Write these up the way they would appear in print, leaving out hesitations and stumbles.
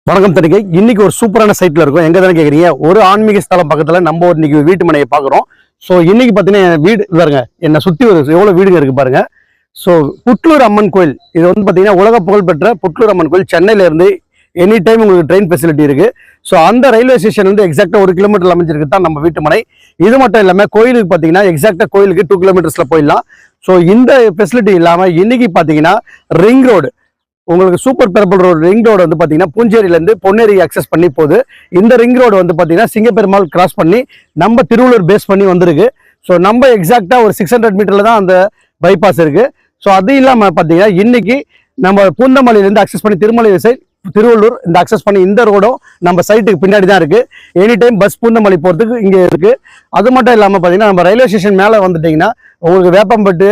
வணக்கம் தனிகை. இன்னைக்கு ஒரு சூப்பரான சைட்ல இருக்கும். எங்க தானே கேக்குறீங்க? ஒரு ஆன்மீக ஸ்தலம் பக்கத்துல நம்ம இன்னைக்கு வீட்டு மனையை பாக்குறோம். ஸோ இன்னைக்கு பாத்தீங்கன்னா வீடு பாருங்க, என்ன சுத்தி எவ்வளவு வீடுங்க இருக்கு பாருங்க. ஸோ புட்லூர் அம்மன் கோயில், இது வந்து பாத்தீங்கன்னா உலக புகழ்பெற்ற புட்லூர் அம்மன் கோயில். சென்னையில இருந்து எனி டைம் உங்களுக்கு ட்ரெயின் ஃபெசிலிட்டி இருக்கு. ஸோ அந்த ரயில்வே ஸ்டேஷன் வந்து எக்ஸாக்டா 1 கிலோமீட்டர் அமைஞ்சிருக்கு தான் நம்ம வீட்டு மனை. இது மட்டும் இல்லாம கோயிலுக்கு பாத்தீங்கன்னா எக்ஸாக்டா கோயிலுக்கு 2 கிலோமீட்டர்ஸ்ல போயிடலாம். ஸோ இந்த ஃபெசிலிட்டி இல்லாம இன்னைக்கு பாத்தீங்கன்னா ரிங் ரோடு, உங்களுக்கு சூப்பர் பெரம்பல் ரோடு ரிங் ரோடு வந்து பார்த்தீங்கன்னா பூஞ்சேரியிலேருந்து பொன்னேரி அக்சஸ் பண்ணி போகுது. இந்த ரிங் ரோடு வந்து பார்த்தீங்கன்னா சிங்கப்பெருமாள் கிராஸ் பண்ணி நம்ம திருவள்ளூர் பேஸ் பண்ணி வந்திருக்கு. ஸோ நம்ம எக்ஸாக்டாக ஒரு 600 மீட்டரில் தான் அந்த பைபாஸ் இருக்குது. ஸோ அது இல்லாமல் பார்த்தீங்கன்னா இன்னைக்கு நம்ம பூந்தமல்லியிலேருந்து அக்சஸ் பண்ணி திருமலை சைட் திருவள்ளூர் இந்த அக்சஸ் பண்ணி இந்த ரோடும் நம்ம சைட்டுக்கு பின்னாடி தான் இருக்குது. எனி டைம் பஸ் பூந்தமல்லி போகிறதுக்கு இங்கே இருக்குது. அது மட்டும் இல்லாமல் பார்த்தீங்கன்னா நம்ம ரயில்வே ஸ்டேஷன் மேலே வந்துட்டிங்கன்னா உங்களுக்கு வேப்பம்பட்டு,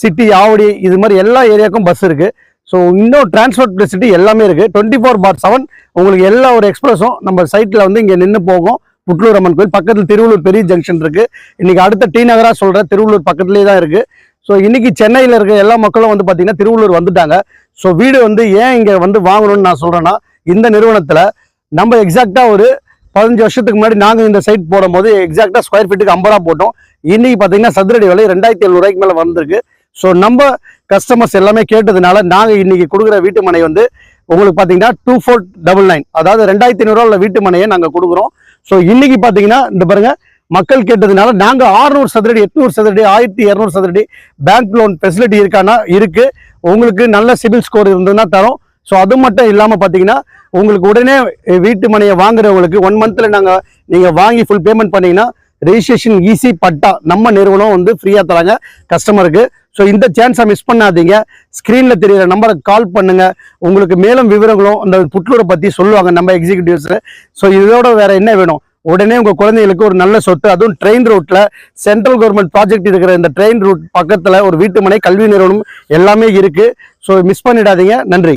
சிட்டி, ஆவடி இது மாதிரி எல்லா ஏரியாவுக்கும் பஸ் இருக்குது. ஸோ இன்னும் டிரான்ஸ்போர்ட் ஃபெசிலிட்டி எல்லாமே இருக்குது. 24/7 உங்களுக்கு எல்லா ஒரு எக்ஸ்பிரஸும் நம்ம சைட்டில் வந்து இங்கே நின்று போகும். புட்லூர் அம்மன் கோயில் பக்கத்தில் திருவள்ளூர் பெரிய ஜங்ஷன் இருக்குது. இன்றைக்கி அடுத்த டி நகராக சொல்கிற திருவள்ளூர் பக்கத்துலேயே தான் இருக்குது. ஸோ இன்றைக்கி சென்னையில் இருக்க எல்லா மக்களும் வந்து பார்த்திங்கன்னா திருவள்ளூர் வந்துட்டாங்க. ஸோ வீடு வந்து ஏன் இங்கே வந்து வாங்கணும்னு நான் சொல்கிறேன்னா, இந்த நிறுவனத்தில் நம்ம எக்ஸாக்டாக ஒரு 15 வருஷத்துக்கு முன்னாடி நாங்கள் இந்த சைட் போடும்போது எக்ஸாக்டாக ஸ்கொயர் ஃபீட்டுக்கு 50 ரூபா போட்டோம். இன்றைக்கி பார்த்தீங்கன்னா சதுரடி விலை 2700 ரூபாய்க்கு மேலே வந்திருக்கு. ஸோ நம்ம கஸ்டமர்ஸ் எல்லாமே கேட்டதுனால நாங்கள் இன்னைக்கு கொடுக்குற வீட்டு மனை வந்து உங்களுக்கு பார்த்தீங்கன்னா 2499, அதாவது 2500 உள்ள வீட்டு மனையை நாங்கள் கொடுக்குறோம். ஸோ இன்னைக்கு பார்த்தீங்கன்னா இந்த பாருங்க, மக்கள் கேட்டதுனால நாங்கள் 600 சதுரடி, 800 சதுரடி, 1200 சதுரடி பேங்க் லோன் ஃபெசிலிட்டி இருக்கானா இருக்கு. உங்களுக்கு நல்ல சிபில் ஸ்கோர் இருந்ததுன்னா தரோம். ஸோ அது மட்டும் இல்லாமல் பார்த்தீங்கன்னா உங்களுக்கு உடனே வீட்டு மனையை வாங்குறவங்களுக்கு 1 மந்த்ல நீங்கள் வாங்கி ஃபுல் பேமெண்ட் பண்ணீங்கன்னா ரெஜிஸ்ட்ரேஷன் ஈஸி பட்டா நம்ம நிறுவனம் வந்து ஃப்ரீயாக தராங்க கஸ்டமருக்கு. ஸோ இந்த சான்ஸை மிஸ் பண்ணாதீங்க. ஸ்க்ரீனில் தெரிகிற நம்பருக்கு கால் பண்ணுங்க. உங்களுக்கு மேலும் விவரங்களும் அந்த புட்லூரை பற்றி சொல்லுவாங்க நம்ம எக்ஸிக்யூட்டிவ்ஸில். ஸோ இதோட வேற என்ன வேணும்? உடனே உங்கள் குழந்தைகளுக்கு ஒரு நல்ல சொத்து, அதுவும் ட்ரெயின் ரூட்டில் சென்ட்ரல் கவர்மெண்ட் ப்ராஜெக்ட் இருக்கிற இந்த ட்ரெயின் ரூட் பக்கத்தில் ஒரு வீட்டு மனை, கல்வி நிறுவனம் எல்லாமே இருக்குது. ஸோ மிஸ் பண்ணிடாதீங்க. நன்றி.